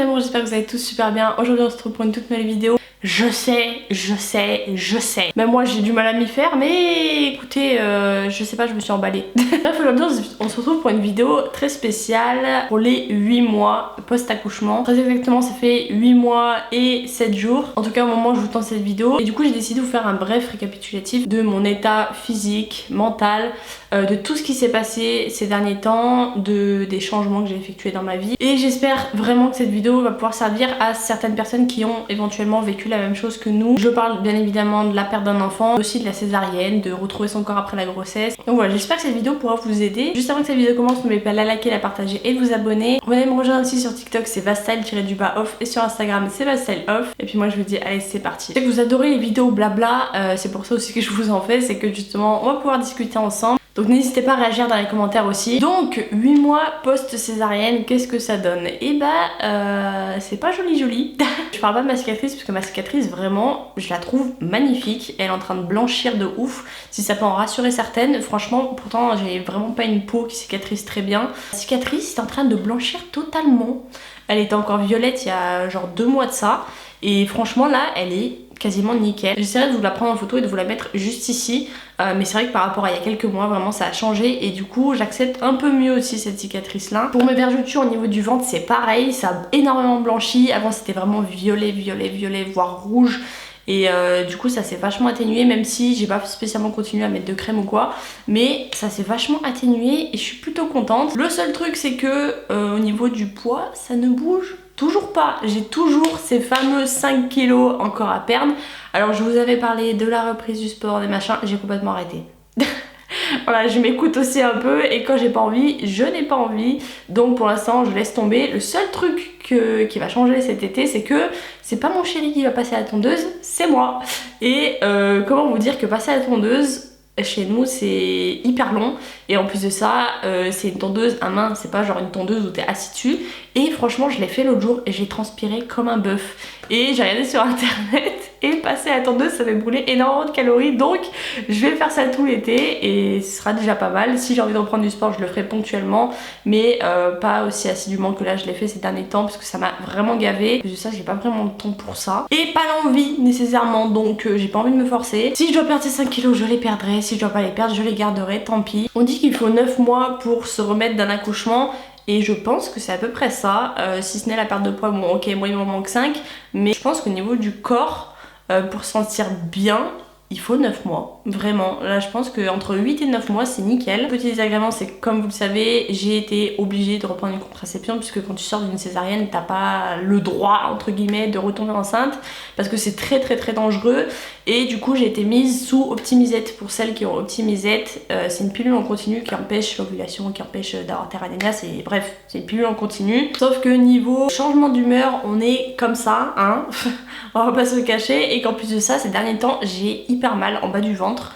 mon amour, j'espère que vous allez tous super bien. Aujourd'hui on se retrouve pour une toute nouvelle vidéo. Je sais. Même moi j'ai du mal à m'y faire, mais écoutez, je sais pas, je me suis emballée. Bref, aujourd'hui on se retrouve pour une vidéo très spéciale pour les 8 mois post-accouchement. Très exactement, ça fait 8 mois et 7 jours. En tout cas au moment où je vous tends cette vidéo. Et du coup j'ai décidé de vous faire un bref récapitulatif de mon état physique, mental, de tout ce qui s'est passé ces derniers temps, des changements que j'ai effectués dans ma vie. Et j'espère vraiment que cette vidéo va pouvoir servir à certaines personnes qui ont éventuellement vécu la même chose que nous. Je parle bien évidemment de la perte d'un enfant, aussi de la césarienne, de retrouver son corps après la grossesse. Donc voilà, j'espère que cette vidéo pourra vous aider. Juste avant que cette vidéo commence, n'oubliez pas de la liker, la partager et de vous abonner. Venez me rejoindre aussi sur TikTok, c'est Vastyle-off, et sur Instagram c'est Vastyle-off. Et puis moi je vous dis allez, c'est parti. Je sais que vous adorez les vidéos blabla, c'est pour ça aussi que je vous en fais, c'est que justement on va pouvoir discuter ensemble. Donc n'hésitez pas à réagir dans les commentaires aussi. Donc 8 mois post-césarienne, qu'est-ce que ça donne? Et bah c'est pas joli. Je parle pas de ma cicatrice parce que ma cicatrice vraiment je la trouve magnifique. Elle est en train de blanchir de ouf. Si ça peut en rassurer certaines, franchement pourtant j'ai vraiment pas une peau qui cicatrise très bien. La cicatrice est en train de blanchir totalement. Elle était encore violette il y a genre 2 mois de ça. Et franchement là elle est quasiment nickel. J'essaierai de vous la prendre en photo et de vous la mettre juste ici, mais c'est vrai que par rapport à il y a quelques mois vraiment ça a changé et du coup j'accepte un peu mieux aussi cette cicatrice là. Pour mes vergetures au niveau du ventre c'est pareil, ça a énormément blanchi. Avant c'était vraiment violet voire rouge. Et du coup ça s'est vachement atténué, même si j'ai pas spécialement continué à mettre de crème ou quoi, mais ça s'est vachement atténué et je suis plutôt contente. Le seul truc c'est que au niveau du poids ça ne bouge toujours pas. J'ai toujours ces fameux 5 kilos encore à perdre. Alors je vous avais parlé de la reprise du sport, des machins, j'ai complètement arrêté. Voilà, je m'écoute aussi un peu et quand j'ai pas envie, je n'ai pas envie. Donc pour l'instant, je laisse tomber. Le seul truc qui va changer cet été, c'est que c'est pas mon chéri qui va passer à la tondeuse, c'est moi. Et comment vous dire que passer à la tondeuse, chez nous c'est hyper long et en plus de ça c'est une tondeuse à main, c'est pas genre une tondeuse où t'es assis dessus. Et franchement je l'ai fait l'autre jour et j'ai transpiré comme un bœuf. Et j'ai regardé sur internet et passer à la tondeuse ça fait brûler énormément de calories, donc je vais faire ça tout l'été et ce sera déjà pas mal. Si j'ai envie de reprendre du sport je le ferai ponctuellement, mais pas aussi assidûment que là je l'ai fait ces derniers temps parce que ça m'a vraiment gavé. De ça j'ai pas vraiment le temps pour ça et pas l'envie nécessairement, donc j'ai pas envie de me forcer. Si je dois perdre ces 5 kilos je les perdrai, si je dois pas les perdre je les garderai, tant pis. On dit qu'il faut 9 mois pour se remettre d'un accouchement et je pense que c'est à peu près ça, si ce n'est la perte de poids. Bon ok, moi il m'en manque 5, mais je pense qu'au niveau du corps, pour se sentir bien, il faut 9 mois, vraiment. Là je pense qu'entre 8 et 9 mois c'est nickel. Petit désagrément c'est que comme vous le savez, j'ai été obligée de reprendre une contraception puisque quand tu sors d'une césarienne t'as pas le droit entre guillemets de retomber enceinte parce que c'est très dangereux. Et du coup j'ai été mise sous Optimisette. Pour celles qui ont Optimisette, c'est une pilule en continu qui empêche l'ovulation, qui empêche d'avoir terre adénias, et bref c'est une pilule en continu. Sauf que niveau changement d'humeur on est comme ça hein. On va pas se le cacher, et qu'en plus de ça ces derniers temps j'ai hyper mal en bas du ventre,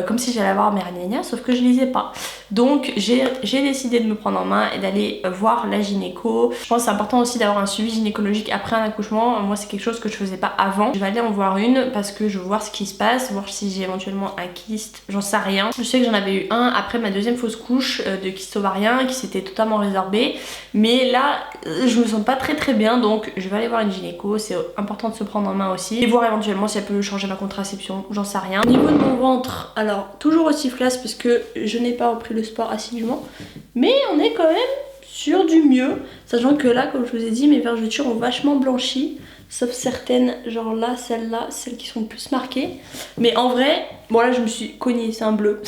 comme si j'allais avoir mes adénias, sauf que je les ai pas. Donc j'ai décidé de me prendre en main et d'aller voir la gynéco. Je pense que c'est important aussi d'avoir un suivi gynécologique après un accouchement. Moi c'est quelque chose que je faisais pas avant. Je vais aller en voir une parce que je veux voir ce qui se passe, voir si j'ai éventuellement un kyste, j'en sais rien. Je sais que j'en avais eu un après ma deuxième fausse couche de kyste ovarien qui s'était totalement résorbé, mais là je me sens pas très bien, donc je vais aller voir une gynéco. C'est important de se prendre en main aussi et voir éventuellement si elle peut changer ma contraception, j'en sais rien. Au niveau de mon ventre, alors toujours aussi flasque parce que je n'ai pas repris le sport assidûment, mais on est quand même sur du mieux, sachant que là comme je vous ai dit mes vergetures ont vachement blanchi, sauf certaines, genre là, celles-là, celles qui sont plus marquées. Mais en vrai, bon là je me suis cognée, c'est un bleu,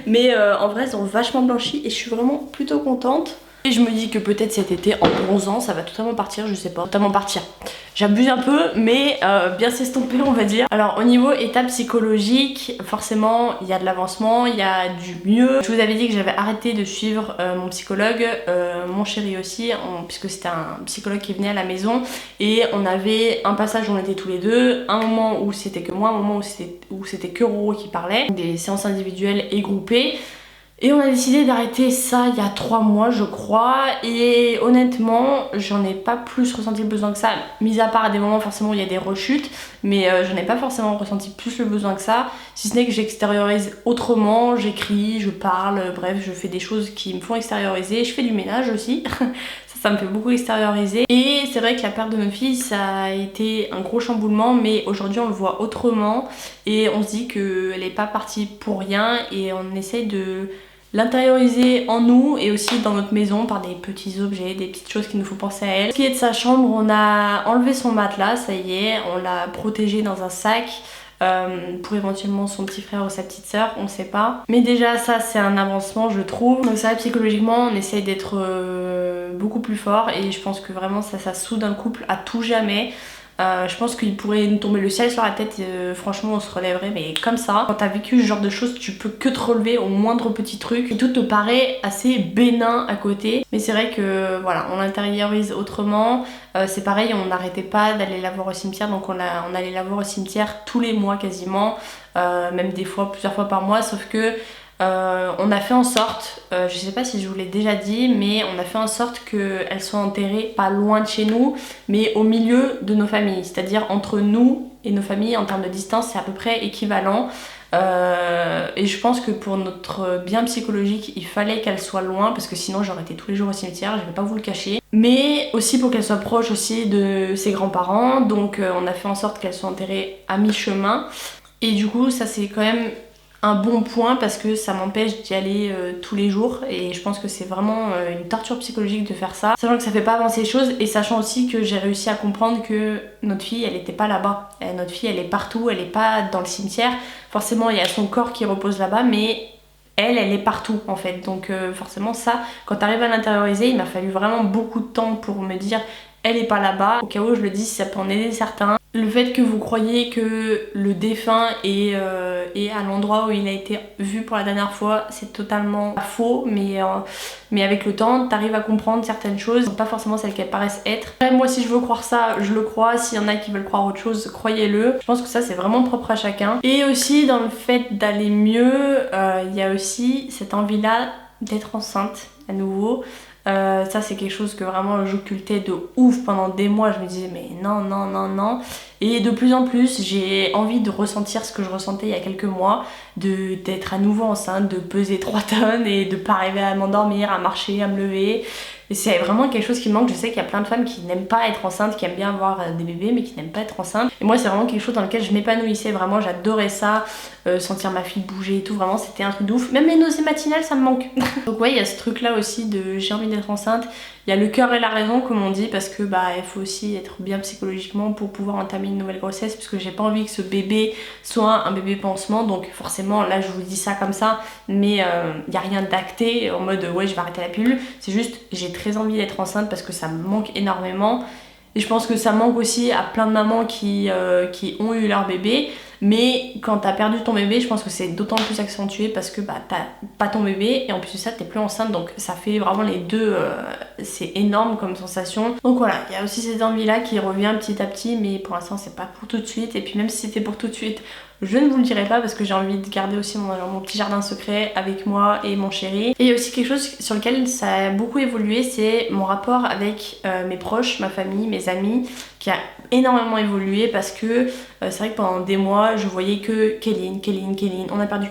mais en vrai elles ont vachement blanchi et je suis vraiment plutôt contente. Et je me dis que peut-être cet été en bronzant ça va totalement partir, je sais pas, totalement partir. J'abuse un peu mais bien s'estomper on va dire. Alors au niveau état psychologique, forcément il y a de l'avancement, il y a du mieux. Je vous avais dit que j'avais arrêté de suivre mon psychologue, mon chéri aussi, puisque c'était un psychologue qui venait à la maison et on avait un passage où on était tous les deux, un moment où c'était que moi, un moment où c'était que Roro qui parlait, des séances individuelles et groupées. Et on a décidé d'arrêter ça il y a 3 mois je crois, et honnêtement j'en ai pas plus ressenti le besoin que ça, mis à part à des moments forcément où il y a des rechutes, mais j'en ai pas forcément ressenti plus le besoin que ça, si ce n'est que j'extériorise autrement, j'écris, je parle, bref je fais des choses qui me font extérioriser, je fais du ménage aussi. Ça me fait beaucoup extérioriser. Et c'est vrai que la perte de notre fille, ça a été un gros chamboulement, mais aujourd'hui on le voit autrement et on se dit qu'elle n'est pas partie pour rien et on essaye de l'intérioriser en nous et aussi dans notre maison par des petits objets, des petites choses qui nous font penser à elle. Ce qui est de sa chambre, on a enlevé son matelas, ça y est, on l'a protégé dans un sac. Pour éventuellement son petit frère ou sa petite sœur, on sait pas. Mais déjà ça c'est un avancement je trouve. Donc ça psychologiquement on essaye d'être beaucoup plus fort et je pense que vraiment ça soude un couple à tout jamais. Je pense qu'il pourrait nous tomber le ciel sur la tête, franchement on se relèverait mais comme ça. Quand t'as vécu ce genre de choses tu peux que te relever au moindre petit truc et tout te paraît assez bénin à côté. Mais c'est vrai que voilà, on l'intériorise autrement. C'est pareil, on n'arrêtait pas d'aller la voir au cimetière, donc on allait la voir au cimetière tous les mois quasiment, même des fois plusieurs fois par mois, sauf que on a fait en sorte, je sais pas si je vous l'ai déjà dit, mais on a fait en sorte qu'elle soit enterrée pas loin de chez nous, mais au milieu de nos familles, c'est-à-dire entre nous et nos familles en termes de distance, c'est à peu près équivalent. Et je pense que pour notre bien psychologique, il fallait qu'elle soit loin parce que sinon j'aurais été tous les jours au cimetière, je vais pas vous le cacher. Mais aussi pour qu'elle soit proche aussi de ses grands-parents, donc on a fait en sorte qu'elle soit enterrée à mi-chemin. Et du coup, ça c'est quand même un bon point parce que ça m'empêche d'y aller tous les jours et je pense que c'est vraiment une torture psychologique de faire ça, sachant que ça fait pas avancer les choses et sachant aussi que j'ai réussi à comprendre que notre fille elle était pas là-bas, notre fille elle est partout, elle est pas dans le cimetière, forcément il y a son corps qui repose là-bas mais elle est partout en fait, donc forcément ça, quand t'arrives à l'intérioriser, il m'a fallu vraiment beaucoup de temps pour me dire elle est pas là-bas, au cas où je le dis si ça peut en aider certains. Le fait que vous croyez que le défunt est à l'endroit où il a été vu pour la dernière fois, c'est totalement faux, mais avec le temps, t'arrives à comprendre certaines choses, pas forcément celles qu'elles paraissent être. Après, moi, si je veux croire ça, je le crois. S'il y en a qui veulent croire autre chose, croyez-le. Je pense que ça, c'est vraiment propre à chacun. Et aussi, dans le fait d'aller mieux, il y a aussi cette envie-là d'être enceinte à nouveau. Ça c'est quelque chose que vraiment j'occultais de ouf pendant des mois, je me disais mais non non non non, et de plus en plus j'ai envie de ressentir ce que je ressentais il y a quelques mois, d'être à nouveau enceinte, de peser 3 tonnes et de pas arriver à m'endormir, à marcher, à me lever. Et c'est vraiment quelque chose qui me manque. Je sais qu'il y a plein de femmes qui n'aiment pas être enceintes, qui aiment bien avoir des bébés mais qui n'aiment pas être enceintes. Et moi c'est vraiment quelque chose dans lequel je m'épanouissais, vraiment j'adorais ça, sentir ma fille bouger et tout, vraiment c'était un truc de ouf. Même les nausées matinales ça me manque. Donc ouais il y a ce truc là aussi de j'ai envie d'être enceinte. Il y a le cœur et la raison comme on dit parce que bah il faut aussi être bien psychologiquement pour pouvoir entamer une nouvelle grossesse parce que j'ai pas envie que ce bébé soit un bébé pansement, donc forcément là je vous dis ça comme ça mais il y a rien d'acté en mode ouais je vais arrêter la pilule, c'est juste j'ai très envie d'être enceinte parce que ça me manque énormément et je pense que ça manque aussi à plein de mamans qui ont eu leur bébé. Mais quand t'as perdu ton bébé, je pense que c'est d'autant plus accentué parce que bah t'as pas ton bébé et en plus de ça t'es plus enceinte, donc ça fait vraiment les deux, c'est énorme comme sensation. Donc voilà, il y a aussi cette envie là qui revient petit à petit mais pour l'instant c'est pas pour tout de suite et puis même si c'était pour tout de suite je ne vous le dirai pas parce que j'ai envie de garder aussi mon petit jardin secret avec moi et mon chéri. Et il y a aussi quelque chose sur lequel ça a beaucoup évolué, c'est mon rapport avec mes proches, ma famille, mes amis, qui a énormément évolué parce que c'est vrai que pendant des mois je voyais que Kéline, on a perdu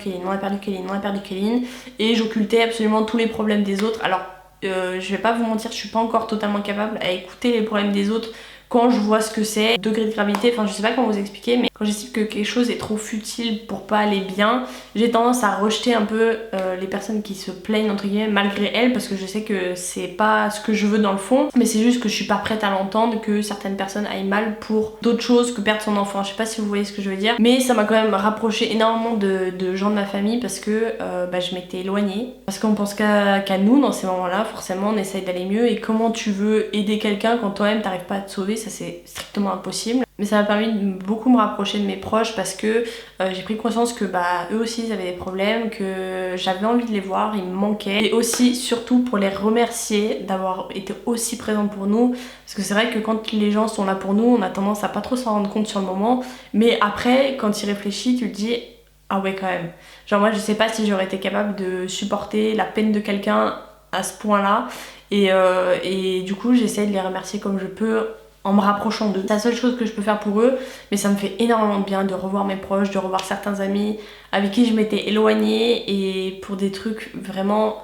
Kéline et j'occultais absolument tous les problèmes des autres. Alors je vais pas vous mentir, je suis pas encore totalement capable à écouter les problèmes des autres quand je vois ce que c'est, degré de gravité, enfin je sais pas comment vous expliquer, mais quand j'estime que quelque chose est trop futile pour pas aller bien, j'ai tendance à rejeter un peu les personnes qui se plaignent entre guillemets malgré elles parce que je sais que c'est pas ce que je veux dans le fond, mais c'est juste que je suis pas prête à l'entendre que certaines personnes aillent mal pour d'autres choses que perdre son enfant. Je sais pas si vous voyez ce que je veux dire, mais ça m'a quand même rapproché énormément de gens de ma famille parce que je m'étais éloignée, parce qu'on pense qu'à nous dans ces moments-là, forcément on essaye d'aller mieux et comment tu veux aider quelqu'un quand toi-même t'arrives pas à te sauver, ça c'est strictement impossible. Mais ça m'a permis de beaucoup me rapprocher de mes proches parce que j'ai pris conscience que eux aussi ils avaient des problèmes, que j'avais envie de les voir, ils me manquaient. Et aussi surtout pour les remercier d'avoir été aussi présents pour nous. Parce que c'est vrai que quand les gens sont là pour nous, on a tendance à pas trop s'en rendre compte sur le moment. Mais après, quand tu y réfléchis, tu te dis ah ouais quand même. Genre moi je sais pas si j'aurais été capable de supporter la peine de quelqu'un à ce point là. Et du coup j'essaie de les remercier comme je peux en me rapprochant d'eux. C'est la seule chose que je peux faire pour eux, mais ça me fait énormément de bien de revoir mes proches, de revoir certains amis avec qui je m'étais éloignée et pour des trucs vraiment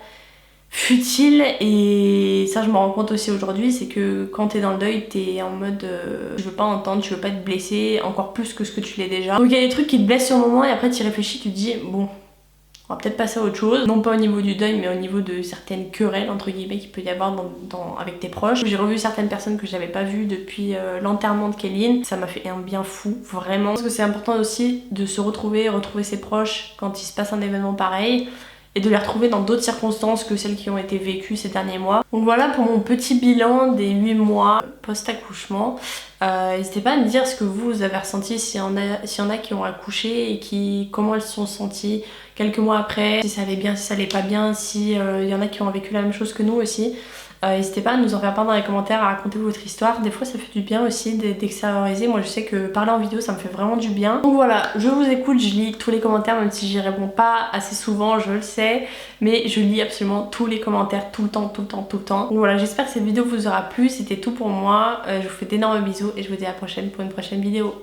futile. Et ça je me rends compte aussi aujourd'hui, c'est que quand t'es dans le deuil, t'es en mode je veux pas entendre, tu veux pas être blessé encore plus que ce que tu l'es déjà. Donc il y a des trucs qui te blessent sur le moment et après tu y réfléchis, tu te dis bon, on va peut-être passer à autre chose, non pas au niveau du deuil mais au niveau de certaines querelles entre guillemets qu'il peut y avoir avec tes proches. J'ai revu certaines personnes que j'avais pas vues depuis l'enterrement de Kéline, ça m'a fait un bien fou, vraiment. Parce que c'est important aussi de se retrouver ses proches quand il se passe un événement pareil et de les retrouver dans d'autres circonstances que celles qui ont été vécues ces derniers mois. Donc voilà pour mon petit bilan des 8 mois post-accouchement. N'hésitez pas à me dire ce que vous avez ressenti, s'il y en a qui ont accouché et comment elles se sont senties quelques mois après, si ça allait bien, si ça allait pas bien, si y en a qui ont vécu la même chose que nous aussi. N'hésitez pas à nous en faire part dans les commentaires, à raconter votre histoire. Des fois ça fait du bien aussi d'extérioriser. Moi je sais que parler en vidéo ça me fait vraiment du bien. Donc voilà, je vous écoute, je lis tous les commentaires même si j'y réponds pas assez souvent, je le sais. Mais je lis absolument tous les commentaires tout le temps. Donc voilà, j'espère que cette vidéo vous aura plu. C'était tout pour moi. Je vous fais d'énormes bisous et je vous dis à la prochaine pour une prochaine vidéo.